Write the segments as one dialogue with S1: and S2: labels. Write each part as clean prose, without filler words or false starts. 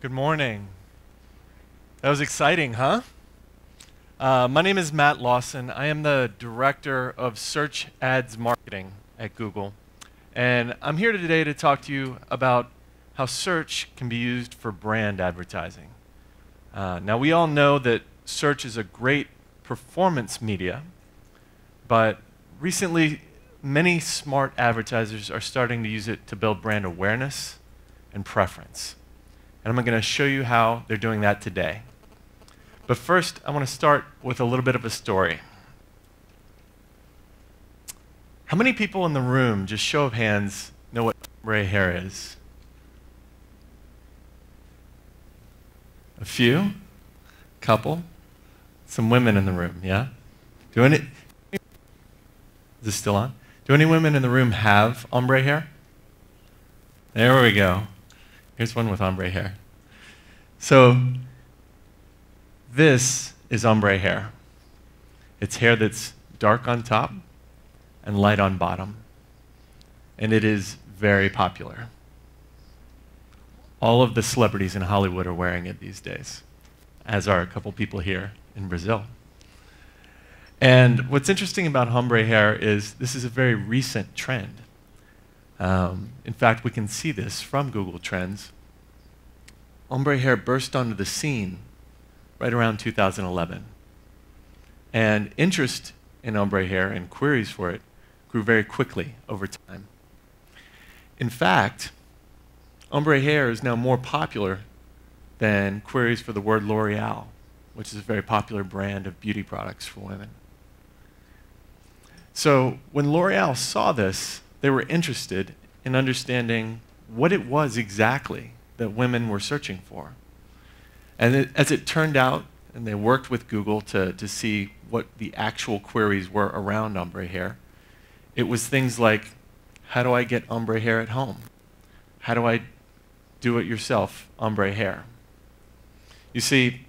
S1: Good morning. That was exciting, huh? My name is Matt Lawson. I am the Director of Search Ads Marketing at Google. And I'm here today to talk to you about how search can be used for brand advertising. Now, we all know that search is a great performance media, but recently, many smart advertisers are starting to use it to build brand awareness and preference. And I'm going to show you how they're doing that today. But first, I want to start with a little bit of a story. How many people in the room, just show of hands, know what ombre hair is? A few? Couple? Some women in the room, yeah? Is this still on? Do any women in the room have ombre hair? There we go. Here's one with ombre hair. So, this is ombre hair. It's hair that's dark on top and light on bottom. And it is very popular. All of the celebrities in Hollywood are wearing it these days, as are a couple people here in Brazil. And what's interesting about ombre hair is this is a very recent trend. In fact, we can see this from Google Trends. Ombre hair burst onto the scene right around 2011. And interest in ombre hair and queries for it grew very quickly over time. In fact, ombre hair is now more popular than queries for the word L'Oreal, which is a very popular brand of beauty products for women. So when L'Oreal saw this, they were interested in understanding what it was exactly that women were searching for. And as it turned out, and they worked with Google to see what the actual queries were around ombre hair, it was things like, how do I get ombre hair at home? How do I do it yourself ombre hair? You see,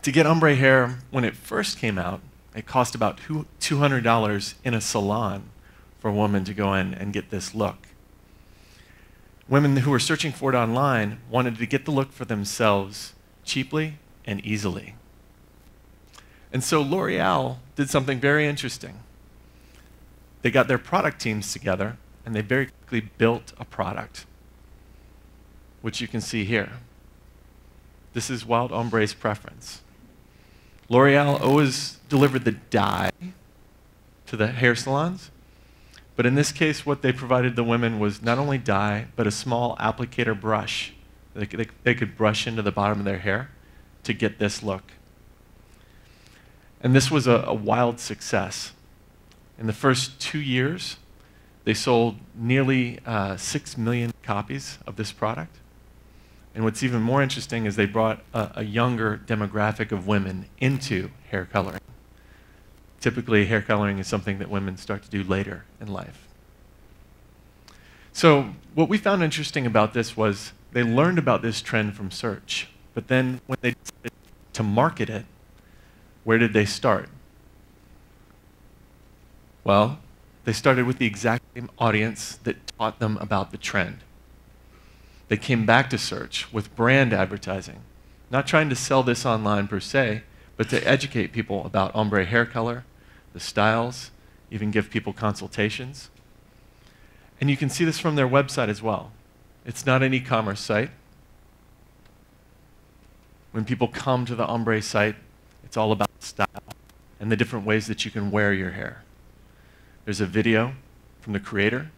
S1: to get ombre hair when it first came out, it cost about $200 in a salon for a woman to go in and get this look. Women who were searching for it online wanted to get the look for themselves cheaply and easily. And so L'Oreal did something very interesting. They got their product teams together and they very quickly built a product, which you can see here. This is Wild Ombre's preference. L'Oreal always delivered the dye to the hair salons, but in this case, what they provided the women was not only dye, but a small applicator brush. They could brush into the bottom of their hair to get this look. And this was a wild success. In the first 2 years, they sold nearly 6 million copies of this product. And what's even more interesting is they brought a younger demographic of women into hair coloring. Typically, hair coloring is something that women start to do later in life. So what we found interesting about this was they learned about this trend from search, but then when they decided to market it, where did they start? Well, they started with the exact same audience that taught them about the trend. They came back to search with brand advertising, not trying to sell this online per se, but to educate people about ombre hair color, the styles, even give people consultations. And you can see this from their website as well. It's not an e-commerce site. When people come to the ombre site, it's all about style and the different ways that you can wear your hair. There's a video from the creator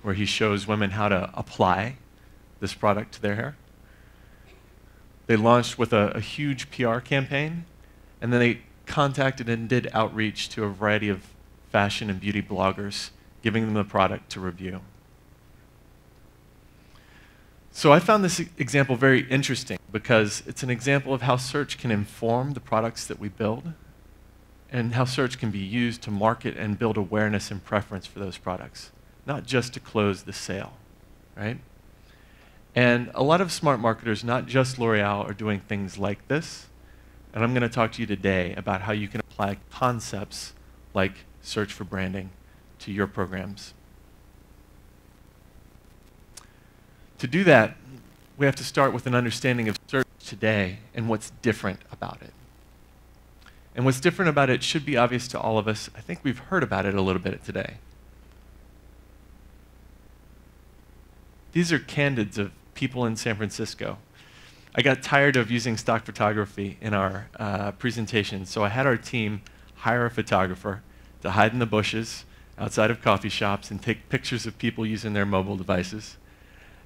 S1: where he shows women how to apply this product to their hair. They launched with a huge PR campaign, and then they contacted and did outreach to a variety of fashion and beauty bloggers, giving them the product to review. So I found this example very interesting because it's an example of how search can inform the products that we build and how search can be used to market and build awareness and preference for those products, not just to close the sale, right? And a lot of smart marketers, not just L'Oreal, are doing things like this. And I'm going to talk to you today about how you can apply concepts like search for branding to your programs. To do that, we have to start with an understanding of search today and what's different about it. And what's different about it should be obvious to all of us. I think we've heard about it a little bit today. These are candids of people in San Francisco. I got tired of using stock photography in our presentation, so I had our team hire a photographer to hide in the bushes outside of coffee shops and take pictures of people using their mobile devices,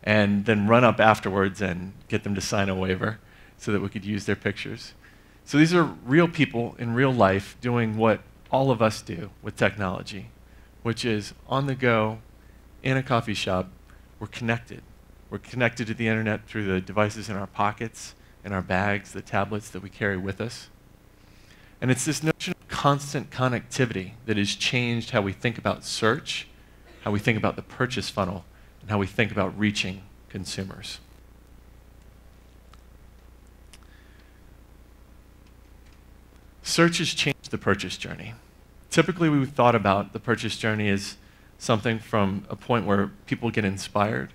S1: and then run up afterwards and get them to sign a waiver so that we could use their pictures. So these are real people in real life doing what all of us do with technology, which is on the go, in a coffee shop. We're connected. We're connected to the internet through the devices in our pockets, in our bags, the tablets that we carry with us. And it's this notion of constant connectivity that has changed how we think about search, how we think about the purchase funnel, and how we think about reaching consumers. Search has changed the purchase journey. Typically, we've thought about the purchase journey as something from a point where people get inspired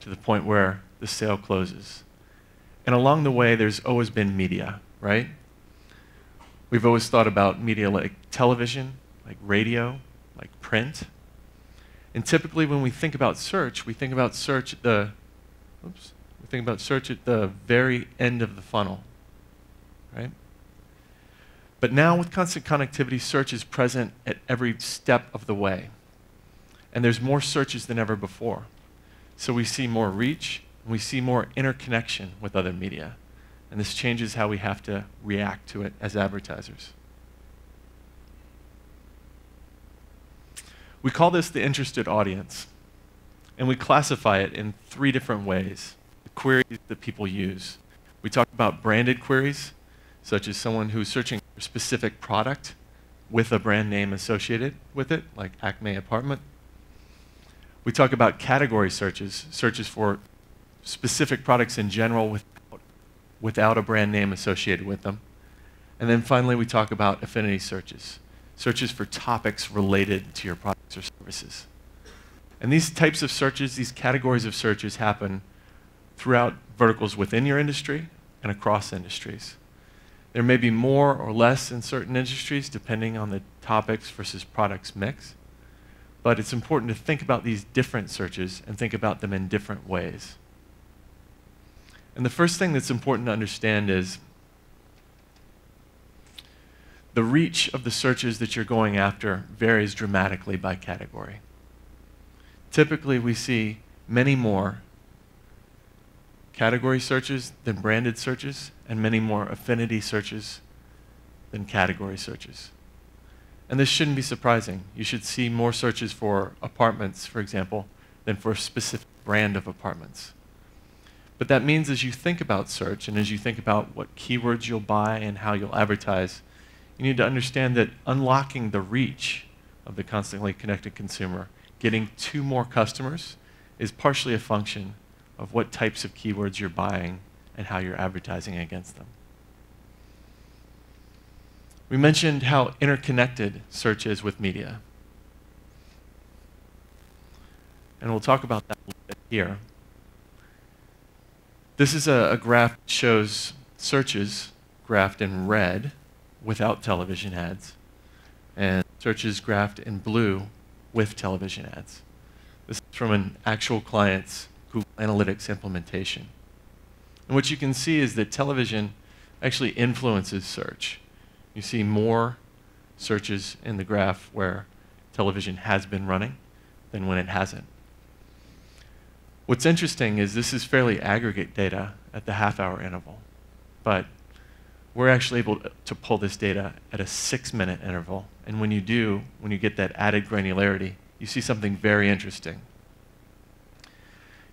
S1: to the point where the sale closes. And along the way, there's always been media, right? We've always thought about media like television, like radio, like print. And typically, when we think about search, we think about search at the very end of the funnel, right? But now with constant connectivity, search is present at every step of the way. And there's more searches than ever before. So we see more reach, and we see more interconnection with other media. And this changes how we have to react to it as advertisers. We call this the interested audience. And we classify it in 3 different ways, the queries that people use. We talk about branded queries, such as someone who's searching for a specific product with a brand name associated with it, like Acme Apartment. We talk about category searches, searches for specific products in general without a brand name associated with them. And then finally, we talk about affinity searches, searches for topics related to your products or services. And these types of searches, these categories of searches happen throughout verticals within your industry and across industries. There may be more or less in certain industries depending on the topics versus products mix. But it's important to think about these different searches and think about them in different ways. And the first thing that's important to understand is the reach of the searches that you're going after varies dramatically by category. Typically, we see many more category searches than branded searches, and many more affinity searches than category searches. And this shouldn't be surprising. You should see more searches for apartments, for example, than for a specific brand of apartments. But that means as you think about search and as you think about what keywords you'll buy and how you'll advertise, you need to understand that unlocking the reach of the constantly connected consumer, getting to more customers, is partially a function of what types of keywords you're buying and how you're advertising against them. We mentioned how interconnected search is with media. And we'll talk about that a little bit here. This is a graph that shows searches graphed in red without television ads, and searches graphed in blue with television ads. This is from an actual client's Google Analytics implementation. And what you can see is that television actually influences search. You see more searches in the graph where television has been running than when it hasn't. What's interesting is this is fairly aggregate data at the half-hour interval, but we're actually able to pull this data at a 6-minute interval. And when you do, when you get that added granularity, you see something very interesting.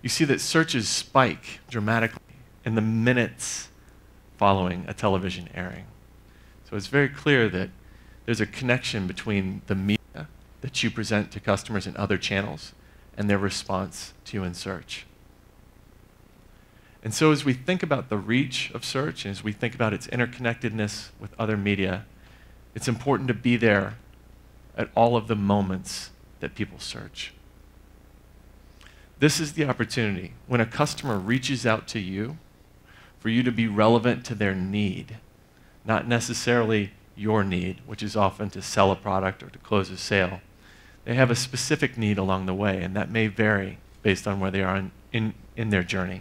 S1: You see that searches spike dramatically in the minutes following a television airing. So it's very clear that there's a connection between the media that you present to customers in other channels and their response to you in search. And so as we think about the reach of search and as we think about its interconnectedness with other media, it's important to be there at all of the moments that people search. This is the opportunity when a customer reaches out to you for you to be relevant to their need, not necessarily your need, which is often to sell a product or to close a sale. They have a specific need along the way, and that may vary based on where they are in their journey.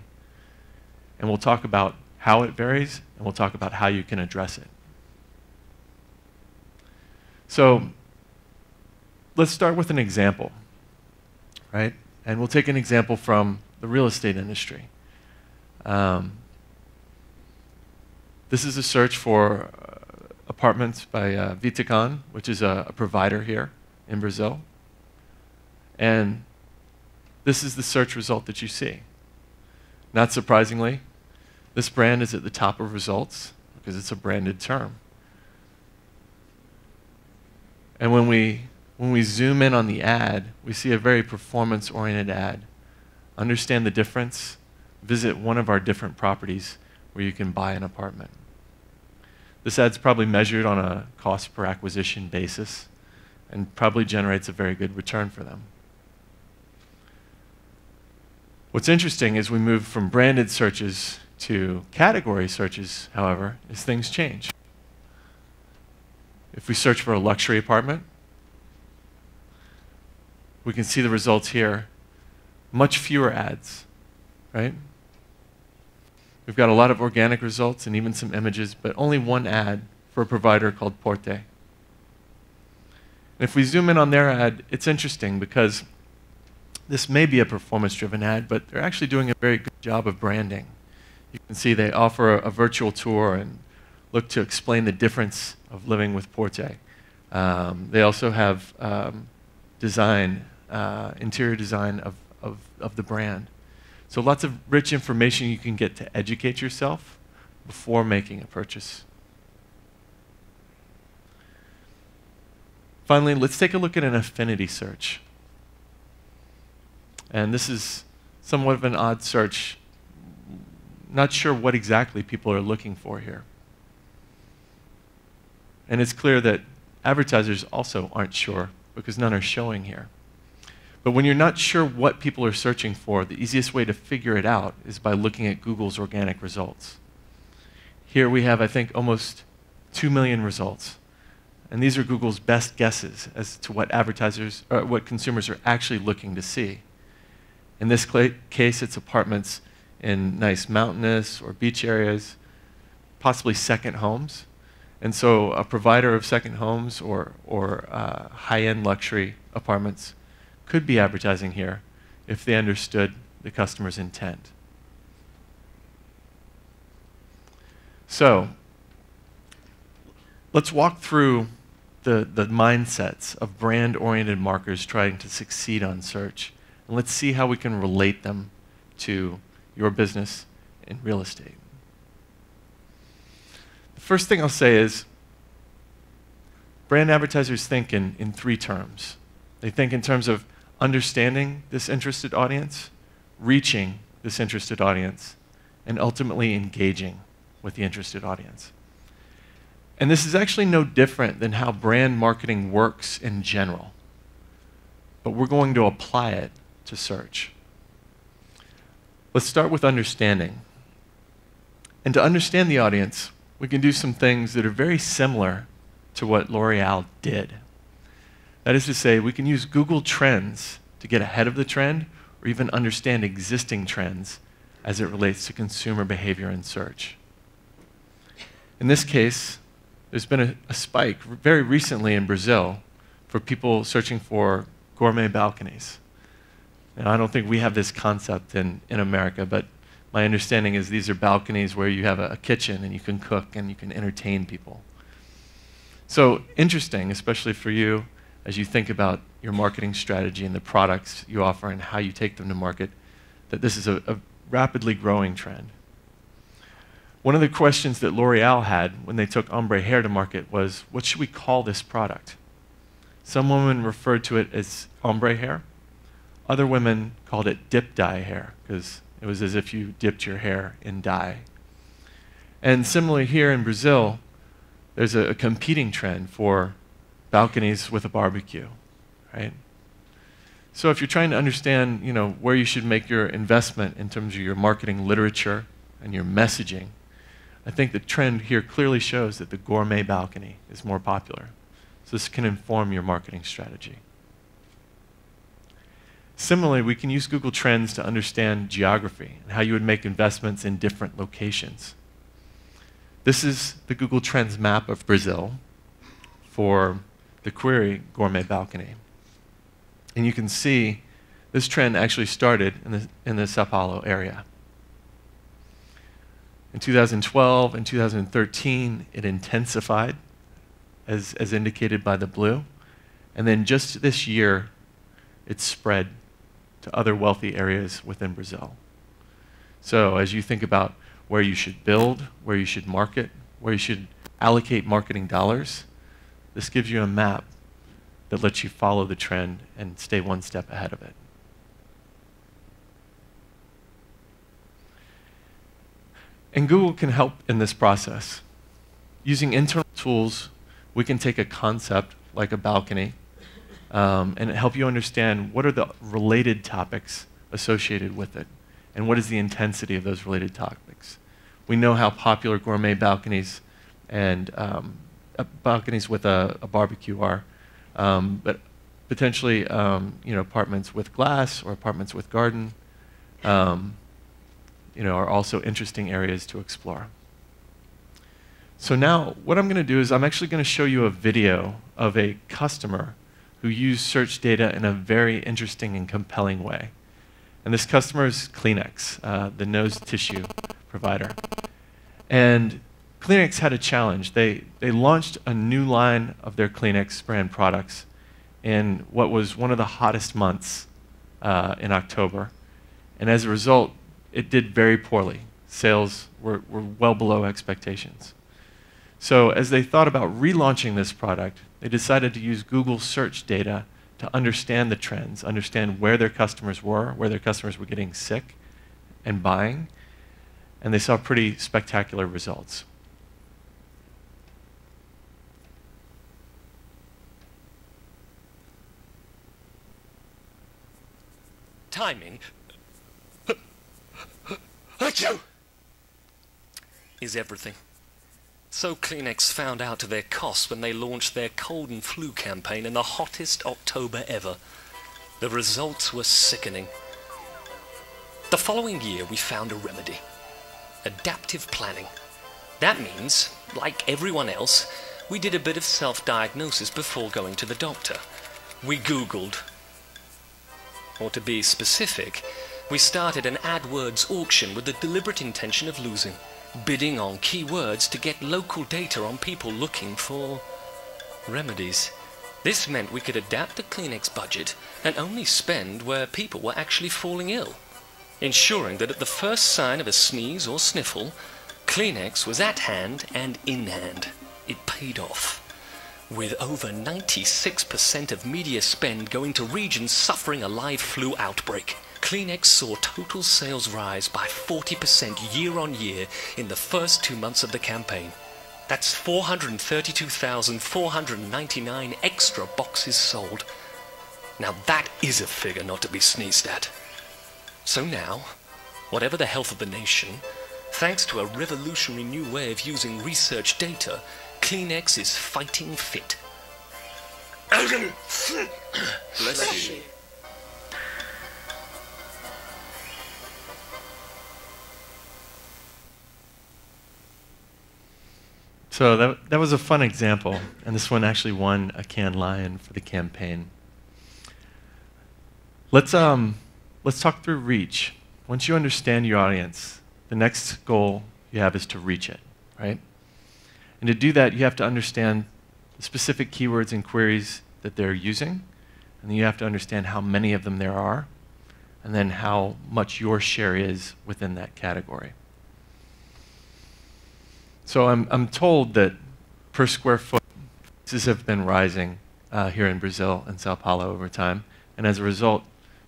S1: And we'll talk about how it varies, and we'll talk about how you can address it. So let's start with an example, right? And we'll take an example from the real estate industry. This is a search for apartments by Vitacon, which is a provider here in Brazil. And this is the search result that you see. Not surprisingly, this brand is at the top of results because it's a branded term. And when we zoom in on the ad, we see a very performance-oriented ad. Understand the difference? Visit one of our different properties where you can buy an apartment. This ad's probably measured on a cost per acquisition basis and probably generates a very good return for them. What's interesting is we move from branded searches to category searches, however, as things change. If we search for a luxury apartment, we can see the results here. Much fewer ads, right? We've got a lot of organic results and even some images, but only one ad for a provider called Porte. And if we zoom in on their ad, it's interesting because this may be a performance-driven ad, but they're actually doing a very good job of branding. You can see they offer a virtual tour and look to explain the difference of living with Porte. They also have interior design of the brand. So lots of rich information you can get to educate yourself before making a purchase. Finally, let's take a look at an affinity search. And this is somewhat of an odd search. Not sure what exactly people are looking for here. And it's clear that advertisers also aren't sure because none are showing here. But when you're not sure what people are searching for, the easiest way to figure it out is by looking at Google's organic results. Here we have, I think, almost 2 million results. And these are Google's best guesses as to what what consumers are actually looking to see. In this case, it's apartments in nice mountainous or beach areas, possibly second homes. And so a provider of second homes or high-end luxury apartments could be advertising here if they understood the customer's intent. So let's walk through the mindsets of brand-oriented marketers trying to succeed on search. And let's see how we can relate them to your business in real estate. The first thing I'll say is brand advertisers think in 3 terms. They think in terms of understanding this interested audience, reaching this interested audience, and ultimately engaging with the interested audience. And this is actually no different than how brand marketing works in general. But we're going to apply it to search. Let's start with understanding. And to understand the audience, we can do some things that are very similar to what L'Oreal did. That is to say, we can use Google Trends to get ahead of the trend or even understand existing trends as it relates to consumer behavior in search. In this case, there's been a spike very recently in Brazil for people searching for gourmet balconies. And I don't think we have this concept in America, but my understanding is these are balconies where you have a kitchen and you can cook and you can entertain people. So interesting, especially for you as you think about your marketing strategy and the products you offer and how you take them to market, that this is a rapidly growing trend. One of the questions that L'Oreal had when they took ombre hair to market was, what should we call this product? Some women referred to it as ombre hair. Other women called it dip dye hair because it was as if you dipped your hair in dye. And similarly here in Brazil, there's a competing trend for balconies with a barbecue, right? So if you're trying to understand, where you should make your investment in terms of your marketing literature and your messaging, I think the trend here clearly shows that the gourmet balcony is more popular. So this can inform your marketing strategy. Similarly, we can use Google Trends to understand geography and how you would make investments in different locations. This is the Google Trends map of Brazil for the query gourmet balcony. And you can see this trend actually started in the São Paulo area. In 2012 and 2013, it intensified, as indicated by the blue. And then just this year, it spread to other wealthy areas within Brazil. So as you think about where you should build, where you should market, where you should allocate marketing dollars, this gives you a map that lets you follow the trend and stay one step ahead of it. And Google can help in this process. Using internal tools, we can take a concept like a balcony and help you understand what are the related topics associated with it, and what is the intensity of those related topics. We know how popular gourmet balconies and balconies with a barbecue are, but potentially apartments with glass or apartments with garden are also interesting areas to explore. So now what I'm going to do is I'm actually going to show you a video of a customer who used search data in a very interesting and compelling way. And this customer is Kleenex, the nose tissue provider. And Kleenex had a challenge. They launched a new line of their Kleenex brand products in what was one of the hottest months in October. And as a result, it did very poorly. Sales were well below expectations. So as they thought about relaunching this product, they decided to use Google search data to understand the trends, understand where their customers were getting sick and buying, and they saw pretty spectacular results.
S2: Timing is everything. So Kleenex found out to their cost when they launched their cold and flu campaign in the hottest October ever. The results were sickening. The following year we found a remedy: adaptive planning. That means, like everyone else, we did a bit of self-diagnosis before going to the doctor. We Googled. Or to be specific, we started an AdWords auction with the deliberate intention of losing, bidding on keywords to get local data on people looking for remedies. This meant we could adapt the Kleenex budget and only spend where people were actually falling ill, ensuring that at the first sign of a sneeze or sniffle, Kleenex was at hand and in hand. It paid off. With over 96% of media spend going to regions suffering a live flu outbreak, Kleenex saw total sales rise by 40% year on year in the first 2 months of the campaign. That's 432,499 extra boxes sold. Now that is a figure not to be sneezed at. So now, whatever the health of the nation, thanks to a revolutionary new way of using research data, Kleenex is fighting fit.
S3: Bless you.
S1: So that was a fun example, and this one actually won a Cannes Lion for the campaign. Let's talk through reach. Once you understand your audience, the next goal you have is to reach it, right? And to do that, you have to understand the specific keywords and queries that they're using, and then you have to understand how many of them there are, and then how much your share is within that category. So I'm told that per square foot, prices have been rising here in Brazil and São Paulo over time, and as a result,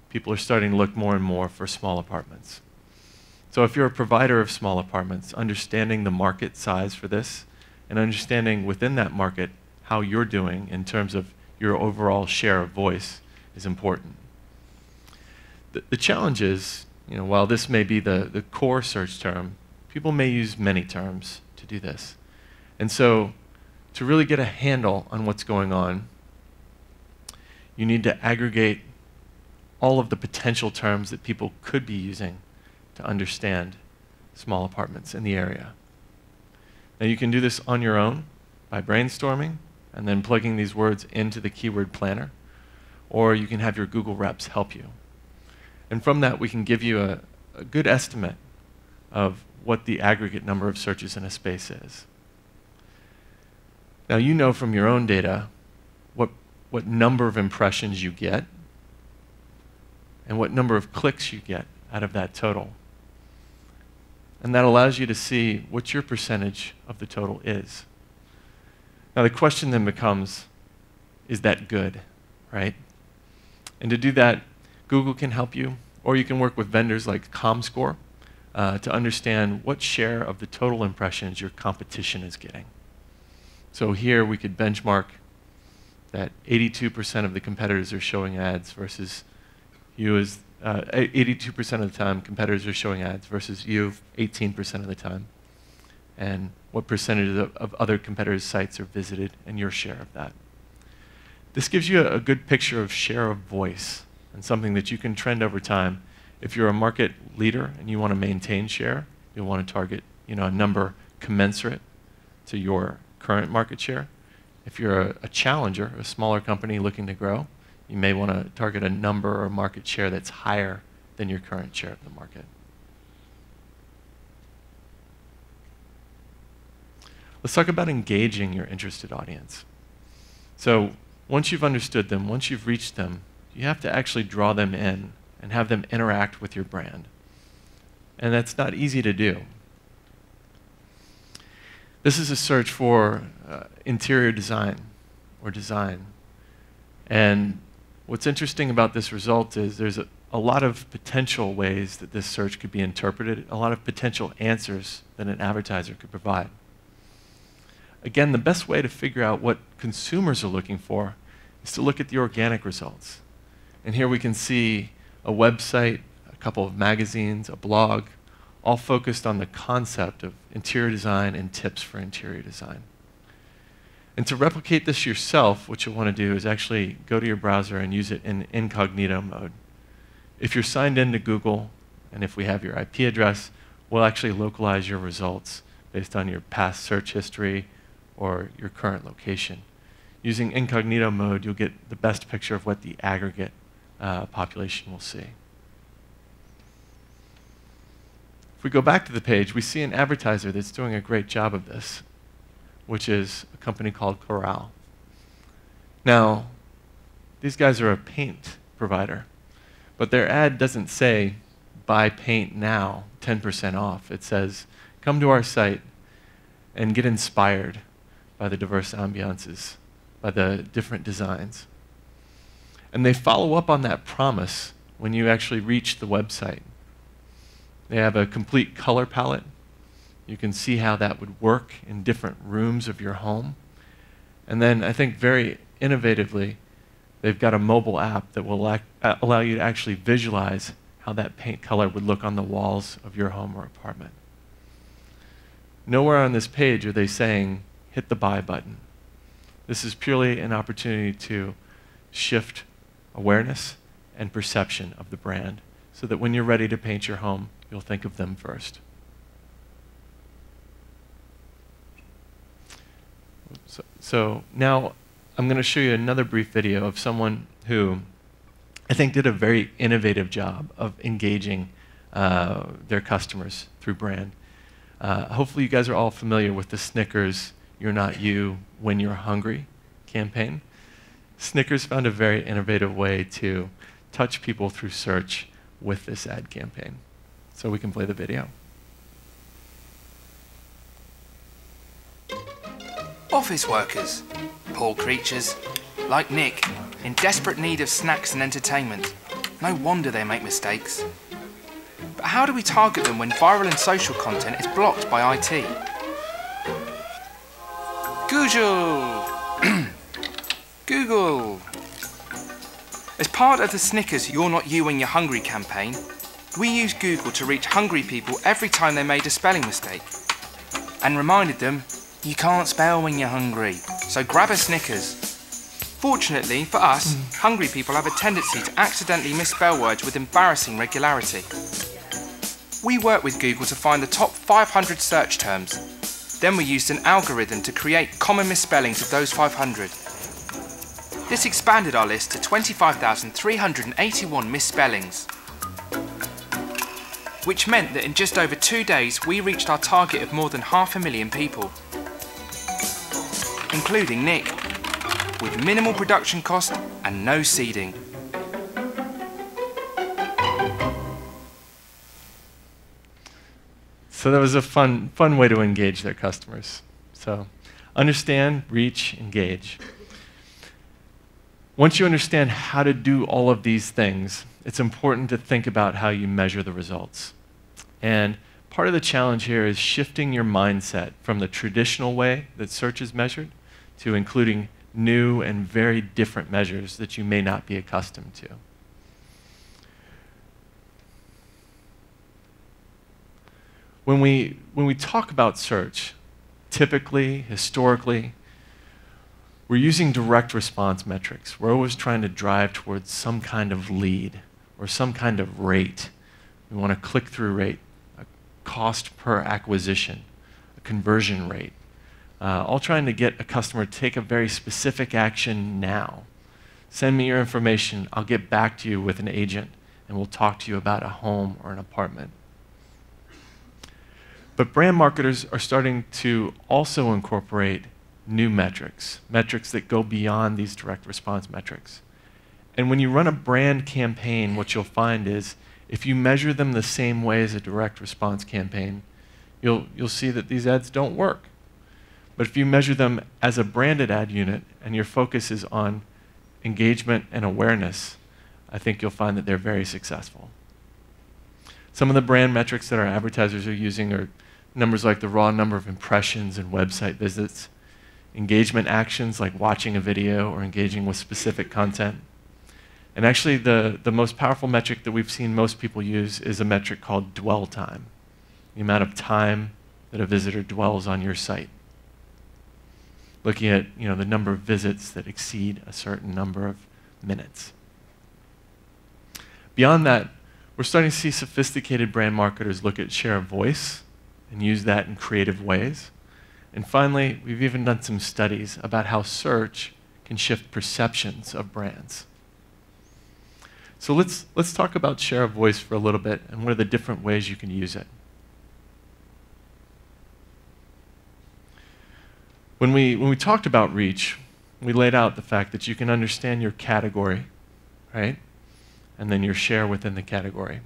S1: people are starting to look more and more for small apartments. So if you're a provider of small apartments, understanding the market size for this and understanding within that market how you're doing in terms of your overall share of voice is important. The challenge is, while this may be the core search term, people may use many terms to do this. And so to really get a handle on what's going on, you need to aggregate all of the potential terms that people could be using to understand small apartments in the area. Now you can do this on your own by brainstorming and then plugging these words into the keyword planner, or you can have your Google reps help you. And from that, we can give you a good estimate of what the aggregate number of searches in a space is. Now you know from your own data what number of impressions you get and what number of clicks you get out of that total. And that allows you to see what your percentage of the total is. Now the question then becomes, is that good, right? And to do that, Google can help you, or you can work with vendors like ComScore to understand what share of the total impressions your competition is getting. So here we could benchmark that 82% of the competitors are showing ads versus you as 82% of the time competitors are showing ads versus you 18% of the time. And what percentage of other competitors' sites are visited and your share of that. This gives you a good picture of share of voice and something that you can trend over time. If you're a market leader and you want to maintain share, you'll want to target a number commensurate to your current market share. If you're a challenger, a smaller company looking to grow, you may want to target a number or market share that's higher than your current share of the market. Let's talk about engaging your interested audience. So once you've understood them, once you've reached them, you have to actually draw them in and have them interact with your brand. And that's not easy to do. This is a search for interior design or design. And what's interesting about this result is there's a lot of potential ways that this search could be interpreted, a lot of potential answers that an advertiser could provide. Again, the best way to figure out what consumers are looking for is to look at the organic results. And here we can see a website, a couple of magazines, a blog, all focused on the concept of interior design and tips for interior design. And to replicate this yourself, what you'll want to do is actually go to your browser and use it in incognito mode. If you're signed into Google, and if we have your IP address, we'll actually localize your results based on your past search history or your current location. Using incognito mode, you'll get the best picture of what the aggregate population will see. If we go back to the page, we see an advertiser that's doing a great job of this, which is a company called Corral. Now, these guys are a paint provider, but their ad doesn't say, buy paint now, 10% off. It says, come to our site and get inspired by the diverse ambiances, by the different designs. And they follow up on that promise when you actually reach the website. They have a complete color palette. You can see how that would work in different rooms of your home. And then I think very innovatively, they've got a mobile app that will allow you to actually visualize how that paint color would look on the walls of your home or apartment. Nowhere on this page are they saying, hit the buy button. This is purely an opportunity to shift awareness and perception of the brand so that when you're ready to paint your home, you'll think of them first. So now I'm going to show you another brief video of someone who I think did a very innovative job of engaging their customers through brand. Hopefully you guys are all familiar with the Snickers "You're Not You When You're Hungry" campaign. Snickers found a very innovative way to touch people through search with this ad campaign. So we can play the video.
S4: Office workers, poor creatures, like Nick, in desperate need of snacks and entertainment. No wonder they make mistakes. But how do we target them when viral and social content is blocked by IT? Google! Google! As part of the Snickers You're Not You When You're Hungry campaign, we used Google to reach hungry people every time they made a spelling mistake and reminded them, you can't spell when you're hungry, so grab a Snickers. Fortunately for us, hungry people have a tendency to accidentally misspell words with embarrassing regularity. We worked with Google to find the top 500 search terms. Then we used an algorithm to create common misspellings of those 500. This expanded our list to 25,381 misspellings, which meant that in just over 2 days we reached our target of more than 500,000 people, including Nick, with minimal production cost and no seeding.
S1: So that was a fun way to engage their customers. So understand, reach, engage. Once you understand how to do all of these things, it's important to think about how you measure the results. And part of the challenge here is shifting your mindset from the traditional way that search is measured to including new and very different measures that you may not be accustomed to. When we talk about search, typically, historically, we're using direct response metrics. We're always trying to drive towards some kind of lead or some kind of rate. We want a click-through rate, a cost per acquisition, a conversion rate, all trying to get a customer to take a very specific action now. Send me your information. I'll get back to you with an agent, and we'll talk to you about a home or an apartment. But brand marketers are starting to also incorporate new metrics, metrics that go beyond these direct response metrics. And when you run a brand campaign, what you'll find is if you measure them the same way as a direct response campaign, you'll see that these ads don't work. But if you measure them as a branded ad unit and your focus is on engagement and awareness, I think you'll find that they're very successful. Some of the brand metrics that our advertisers are using are numbers like the raw number of impressions and website visits, engagement actions like watching a video or engaging with specific content. And actually the most powerful metric that we've seen most people use is a metric called dwell time, the amount of time that a visitor dwells on your site. Looking at the number of visits that exceed a certain number of minutes. Beyond that, we're starting to see sophisticated brand marketers look at share of voice and use that in creative ways. And finally, we've even done some studies about how search can shift perceptions of brands. So let's talk about share of voice for a little bit and what are the different ways you can use it. When we talked about reach, we laid out the fact that you can understand your category, right? And then your share within the category.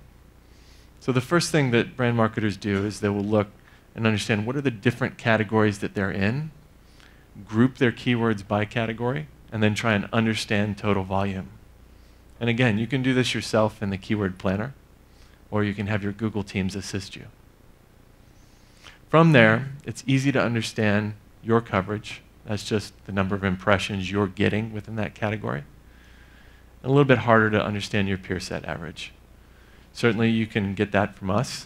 S1: So the first thing that brand marketers do is they will look and understand what are the different categories that they're in, group their keywords by category, and then try and understand total volume. And again, you can do this yourself in the keyword planner, or you can have your Google teams assist you. From there, it's easy to understand your coverage. That's just the number of impressions you're getting within that category. A little bit harder to understand your peer set average. Certainly you can get that from us,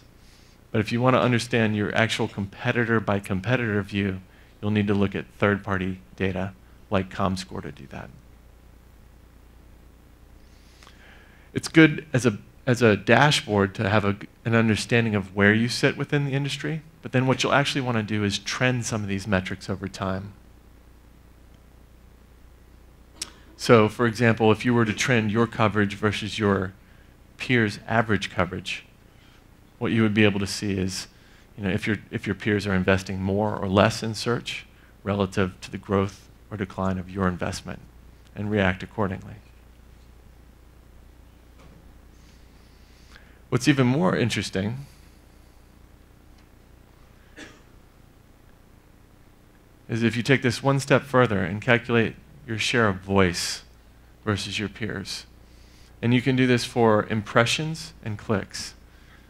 S1: but if you want to understand your actual competitor by competitor view, you'll need to look at third-party data like ComScore to do that. It's good as a dashboard to have an understanding of where you sit within the industry, but then what you'll actually want to do is trend some of these metrics over time. So, for example, if you were to trend your coverage versus your peers' average coverage, what you would be able to see is, if your peers are investing more or less in search relative to the growth or decline of your investment, and react accordingly. What's even more interesting is if you take this one step further and calculate your share of voice versus your peers. And you can do this for impressions and clicks.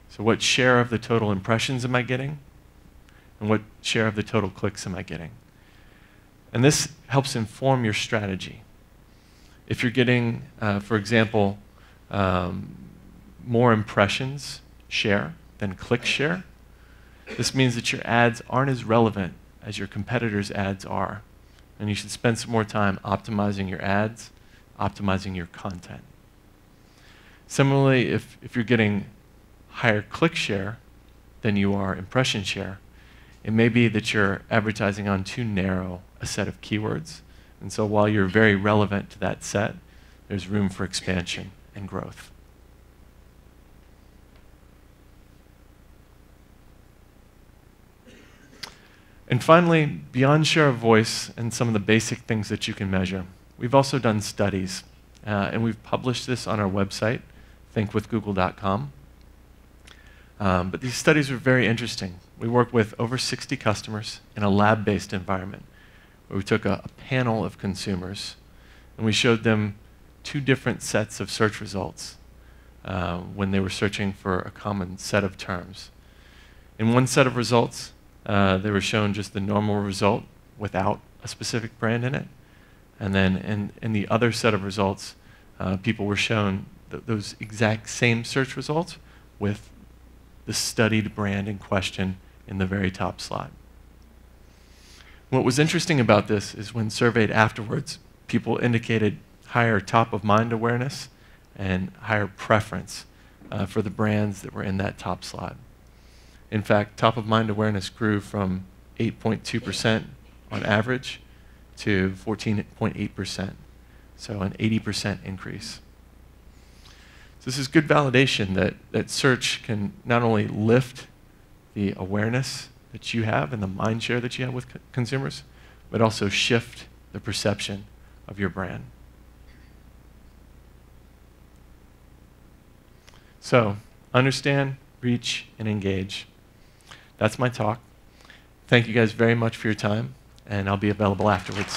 S1: So what share of the total impressions am I getting? And what share of the total clicks am I getting? And this helps inform your strategy. If you're getting, for example, more impressions share than click share, this means that your ads aren't as relevant as your competitors' ads are. And you should spend some more time optimizing your ads, optimizing your content. Similarly, if you're getting higher click share than you are impression share, it may be that you're advertising on too narrow a set of keywords. And so while you're very relevant to that set, there's room for expansion and growth. And finally, beyond share of voice and some of the basic things that you can measure, we've also done studies. And we've published this on our website, thinkwithgoogle.com. But these studies were very interesting. We worked with over 60 customers in a lab-based environment, where we took a panel of consumers, and we showed them two different sets of search results when they were searching for a common set of terms. In one set of results, they were shown just the normal result without a specific brand in it. And then in the other set of results, people were shown those exact same search results with the studied brand in question in the very top slot. What was interesting about this is when surveyed afterwards, people indicated higher top-of-mind awareness and higher preference for the brands that were in that top slot. In fact, top-of-mind awareness grew from 8.2% on average to 14.8%, so an 80% increase. So this is good validation that search can not only lift the awareness that you have and the mind share that you have with consumers, but also shift the perception of your brand. So, understand, reach, and engage. That's my talk. Thank you guys very much for your time, and I'll be available afterwards.